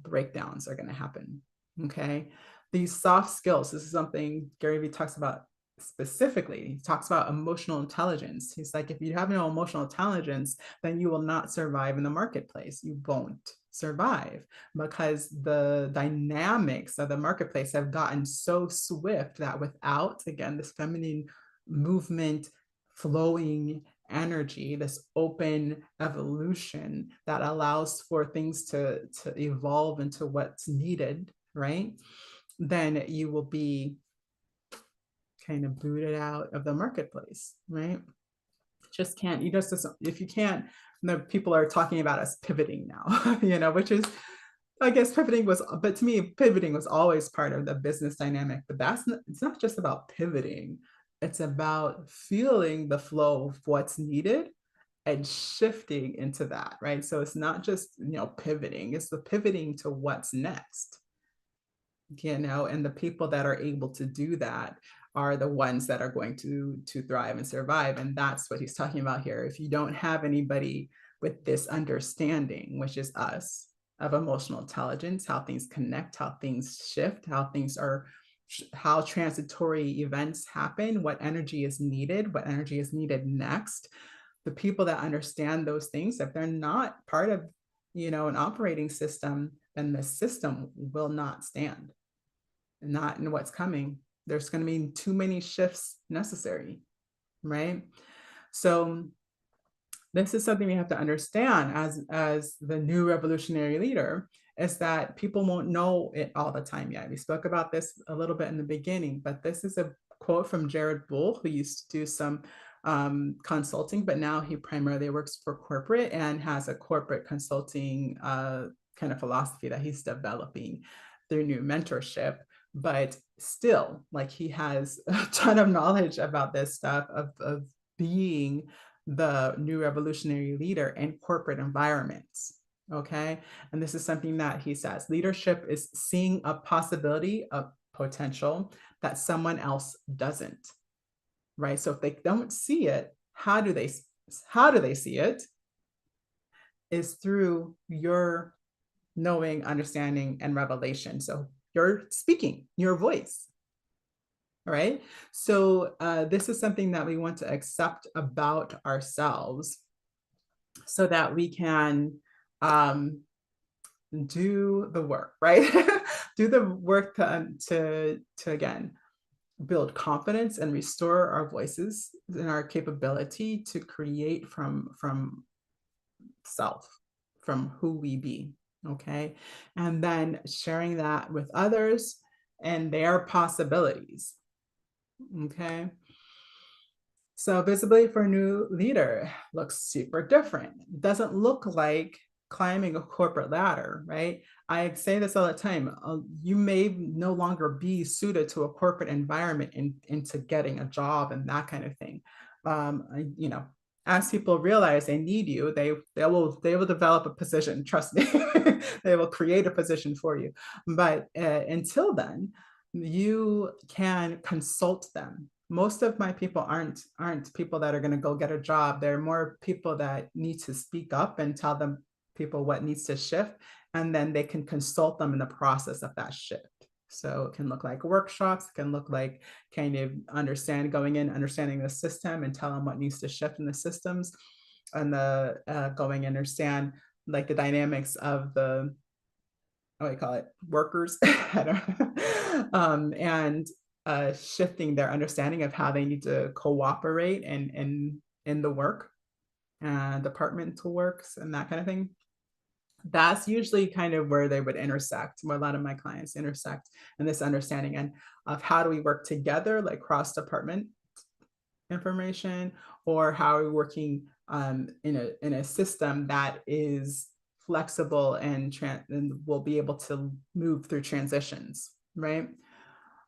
breakdowns are going to happen. Okay. These soft skills, this is something Gary Vee talks about specifically. He talks about emotional intelligence. He's like, if you have no emotional intelligence, then you will not survive in the marketplace. You won't survive, because the dynamics of the marketplace have gotten so swift that without, again, this feminine movement, flowing energy, this open evolution that allows for things to evolve into what's needed, right? Then you will be kind of booted out of the marketplace, right? Just can't, if you can't, the people are talking about us pivoting now, which is, I guess but to me, pivoting was always part of the business dynamic, but it's not just about pivoting. It's about feeling the flow of what's needed and shifting into that, right? So it's not just, pivoting, it's the pivoting to what's next, and the people that are able to do that are the ones that are going to thrive and survive. And that's what he's talking about here. If you don't have anybody with this understanding, which is us, of emotional intelligence, how things connect, how things shift, how transitory events happen, what energy is needed next. The people that understand those things, if they're not part of, an operating system, then the system will not stand, not in what's coming. There's going to be too many shifts necessary, right? So this is something we have to understand as the new revolutionary leader, is that people won't know it all the time yet. We spoke about this a little bit in the beginning, but this is a quote from Jared Bull, who used to do some consulting, but now he primarily works for corporate and has a corporate consulting kind of philosophy that he's developing through new mentorship. But still, like, he has a ton of knowledge about this stuff of being the new revolutionary leader in corporate environments. Okay. And this is something that he says leadership is seeing a possibility, of potential that someone else doesn't. Right. So if they don't see it, how do they see it? Is through your knowing, understanding, and revelation. So you're speaking, your voice. Right. So this is something that we want to accept about ourselves so that we can um, do the work, right? Do the work to again build confidence and restore our voices and our capability to create from self, from who we be. Okay. And then sharing that with others and their possibilities. Okay. So visibility for a new leader looks super different. It doesn't look like climbing a corporate ladder, right? I say this all the time. You may no longer be suited to a corporate environment into getting a job and that kind of thing. You know, as people realize they need you, they will develop a position. Trust me, they will create a position for you. But until then, you can consult them. Most of my people aren't people that are going to go get a job. They're more people that need to speak up and tell them people what needs to shift, and then they can consult them in the process of that shift. So it can look like workshops, it can look like kind of understanding the system and tell them what needs to shift in the systems, and the going and understand like the dynamics of the what do you call it, workers, I don't and shifting their understanding of how they need to cooperate and in the work and departmental works and that kind of thing. That's usually kind of where they would intersect, where a lot of my clients intersect in this understanding and of how do we work together, like cross department information, or how are we working in a system that is flexible and will be able to move through transitions, right?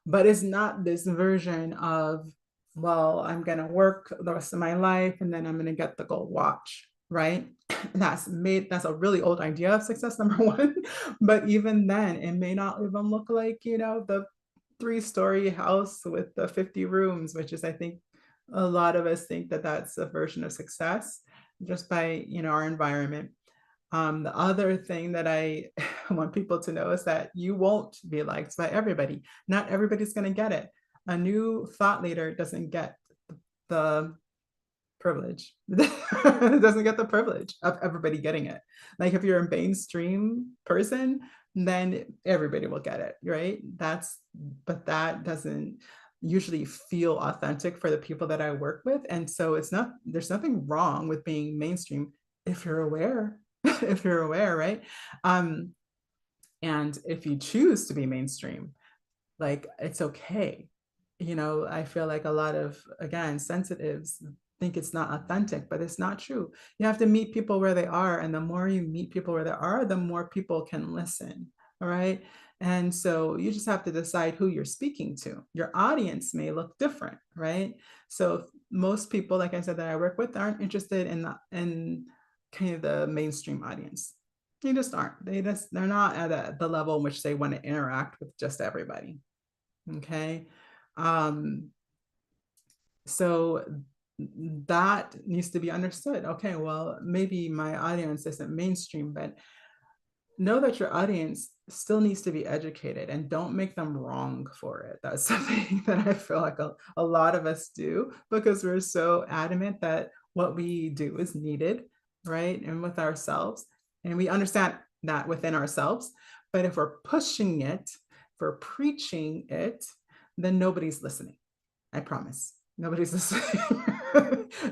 But it's not this version of, well, I'm going to work the rest of my life and then I'm going to get the gold watch, right? That's a really old idea of success, number one. But even then, it may not even look like, the 3-story house with the 50 rooms, which is, I think, a lot of us think that that's a version of success just by, our environment. The other thing that I want people to know is that you won't be liked by everybody. Not everybody's going to get it. A new thought leader doesn't get the privilege. It doesn't get the privilege of everybody getting it. Like if you're a mainstream person, then everybody will get it, right? But that doesn't usually feel authentic for the people that I work with. And so there's nothing wrong with being mainstream if you're aware, if you're aware, right? Um, and if you choose to be mainstream, like it's okay. I feel like a lot of, again, sensitives think it's not authentic, but it's not true. You have to meet people where they are. And the more you meet people where they are, the more people can listen. All right. And so you just have to decide who you're speaking to. Your audience may look different, right? So most people, like I said, that I work with aren't interested in kind of the mainstream audience. They just aren't. They're not at the level in which they want to interact with just everybody. Okay. Um, so that needs to be understood. Okay, well, maybe my audience isn't mainstream, but know that your audience still needs to be educated and don't make them wrong for it. That's something that I feel like a lot of us do because we're so adamant that what we do is needed, right? And with ourselves. And we understand that within ourselves. But if we're pushing it, if we're preaching it, then nobody's listening. I promise. Nobody's listening.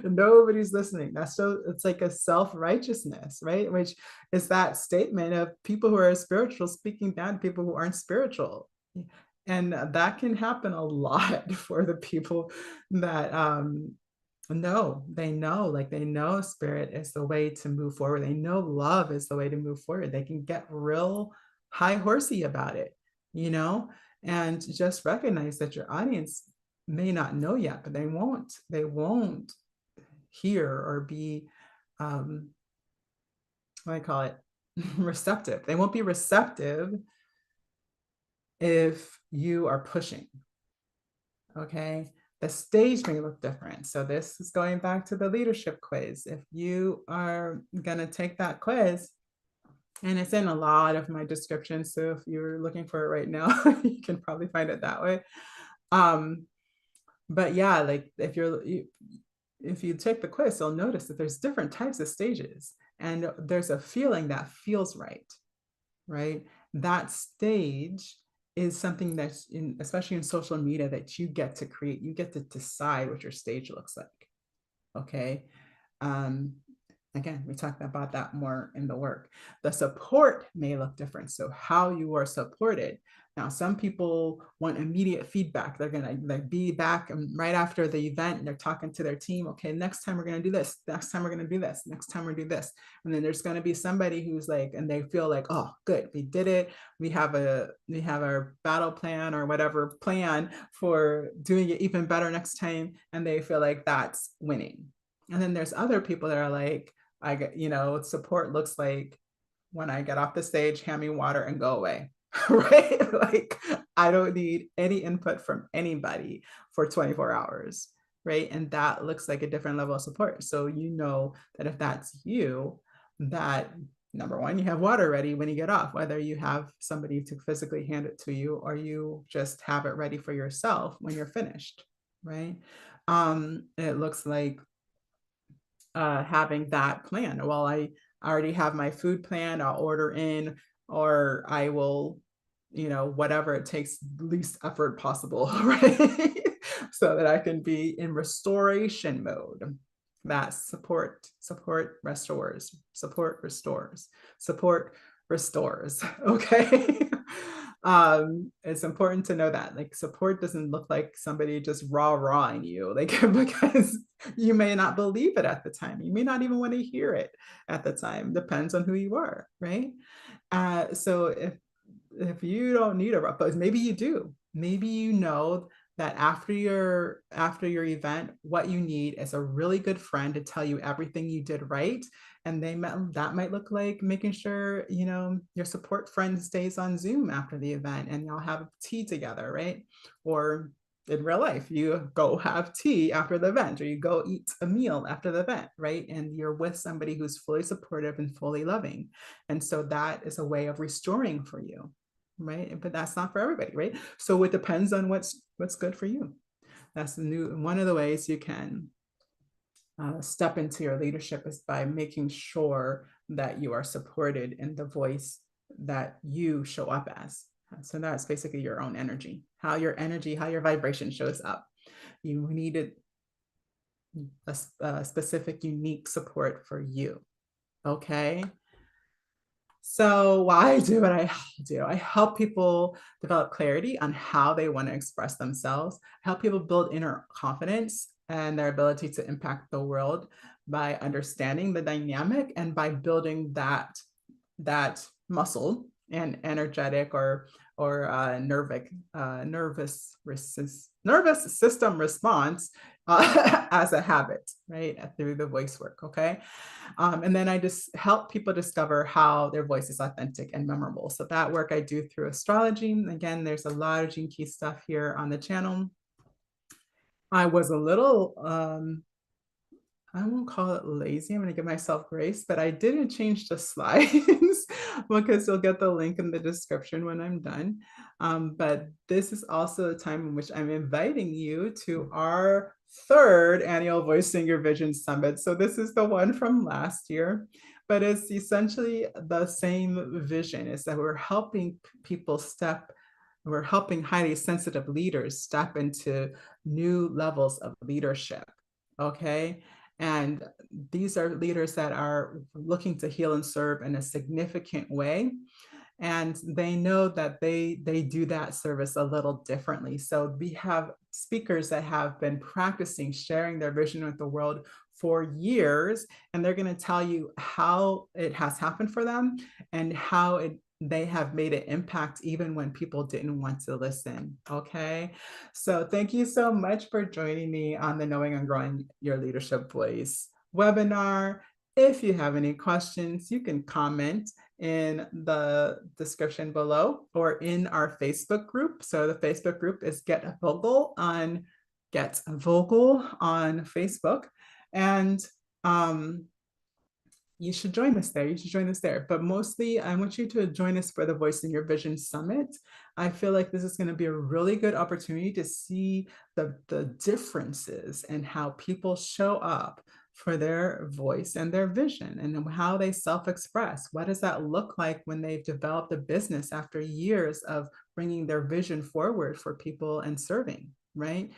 Nobody's listening. It's like a self-righteousness, right? Which is that statement of people who are spiritual speaking down to people who aren't spiritual. And that can happen a lot for the people that they know spirit is the way to move forward. They know love is the way to move forward. They can get real high horsey about it, and just recognize that your audience may not know yet, but they won't hear or be, what do I call it, receptive. They won't be receptive if you are pushing. Okay. The stage may look different. So this is going back to the leadership quiz. If you are going to take that quiz, and it's in a lot of my descriptions, so if you're looking for it right now, you can probably find it that way. But yeah, like if you take the quiz, you'll notice that there's different types of stages, and there's a feeling that feels right, right? That stage is something that's in, especially in social media, that you get to create. You get to decide what your stage looks like. Okay. Um, Again, we talked about that more in the work. The support may look different. So how you are supported. Now, some people want immediate feedback. They're gonna like be back right after the event, and they're talking to their team. Okay, next time we're gonna do this. Next time we're gonna do this. Next time we're gonna do this. And then there's gonna be somebody who's like, and they feel like, oh, good, we did it. We have our battle plan or whatever plan for doing it even better next time, and they feel like that's winning. And then there's other people that are like, I get, support looks like when I get off the stage, hand me water and go away. Right? Like I don't need any input from anybody for 24 hours. Right. And that looks like a different level of support. So you know that if that's you, that number one, you have water ready when you get off, whether you have somebody to physically hand it to you or you just have it ready for yourself when you're finished. Right. It looks like having that plan. Well, I already have my food plan, I'll order in, or I will, whatever it takes, least effort possible, right? So that I can be in restoration mode. That support restores. Okay. It's important to know that like support doesn't look like somebody just rawing you, like because you may not believe it at the time, you may not even want to hear it at the time, depends on who you are, right? So if you don't need a rough, but maybe you do, maybe you know that after your event, what you need is a really good friend to tell you everything you did right. And that might look like making sure your support friend stays on Zoom after the event and y'all have tea together, right? Or in real life, you go have tea after the event, or you go eat a meal after the event, right? And you're with somebody who's fully supportive and fully loving. And so that is a way of restoring for you, right? But that's not for everybody, right? So it depends on what's good for you. That's one of the ways you can step into your leadership is by making sure that you are supported in the voice that you show up as. So that's basically your own energy, how your vibration shows up. You needed a specific, unique support for you. Okay. So why I do what I do, I help people develop clarity on how they want to express themselves, help people build inner confidence and their ability to impact the world by understanding the dynamic and by building that muscle and energetic or nervous system response as a habit, right? Through the voice work, okay? And then I just help people discover how their voice is authentic and memorable. So that work I do through astrology. Again, there's a lot of Gene Key stuff here on the channel. I was a little I won't call it lazy. I'm going to give myself grace, but I didn't change the slides because you'll get the link in the description when I'm done. But this is also a time in which I'm inviting you to our third annual Voicing Your Vision Summit. So this is the one from last year, but it's essentially the same vision, is that we're helping highly sensitive leaders step into new levels of leadership. Okay. And these are leaders that are looking to heal and serve in a significant way. And they know that they do that service a little differently. So we have speakers that have been practicing sharing their vision with the world for years, and they're going to tell you how it has happened for them and how they have made an impact even when people didn't want to listen. Okay. So thank you so much for joining me on the Knowing and Growing Your Leadership Voice webinar. If you have any questions, you can comment in the description below or in our Facebook group. So the Facebook group is Get Vocal on Facebook. And you should join us there. You should join us there. But mostly, I want you to join us for the Voicing Your Vision Summit. I feel like this is going to be a really good opportunity to see the differences and how people show up for their voice and their vision and how they self-express. What does that look like when they've developed a business after years of bringing their vision forward for people and serving, right?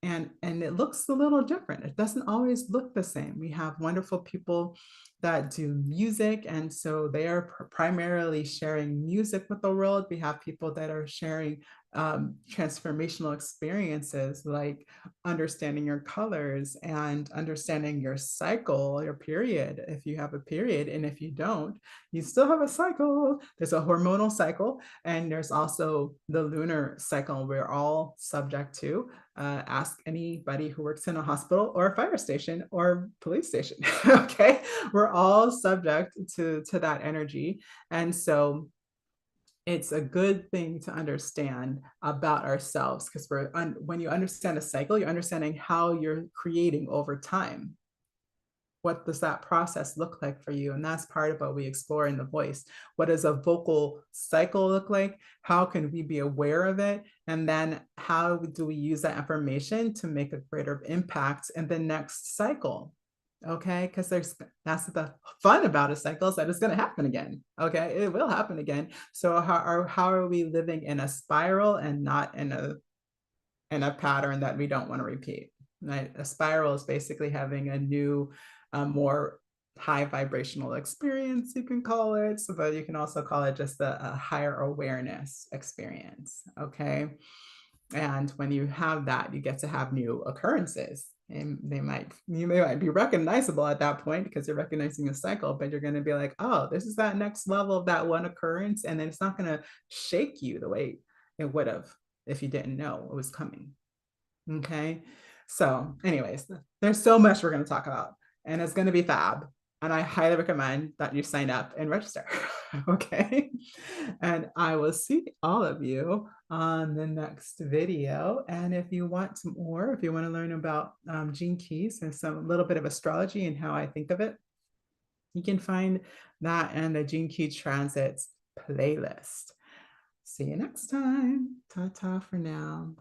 And it looks a little different. It doesn't always look the same. We have wonderful people that do music, and so they are primarily sharing music with the world. We have people that are sharing transformational experiences like understanding your colors and understanding your cycle, your period, if you have a period, and if you don't, you still have a cycle. There's a hormonal cycle, and there's also the lunar cycle we're all subject to. Ask anybody who works in a hospital or a fire station or police station. Okay, we're all subject to that energy, and so it's a good thing to understand about ourselves, because when you understand a cycle, you're understanding how you're creating over time. What does that process look like for you? And that's part of what we explore in the voice. What does a vocal cycle look like? How can we be aware of it? And then how do we use that information to make a greater impact in the next cycle? Okay, because that's the fun about a cycle, is that it's going to happen again. Okay, it will happen again. So how are we living in a spiral and not in a pattern that we don't want to repeat? Right? A spiral is basically having a new, more high vibrational experience, you can call it. So, but you can also call it just a higher awareness experience. Okay. And when you have that, you get to have new occurrences. And you might be recognizable at that point because you're recognizing a cycle, but you're going to be like, oh, this is that next level of that one occurrence. And then it's not going to shake you the way it would have if you didn't know it was coming. Okay. So, anyways, there's so much we're going to talk about, and it's going to be fab. And I highly recommend that you sign up and register. Okay. And I will see all of you on the next video. And if you want some more, if you want to learn about Gene Keys and a little bit of astrology and how I think of it, you can find that in the Gene Key Transits playlist. See you next time. Ta-ta for now.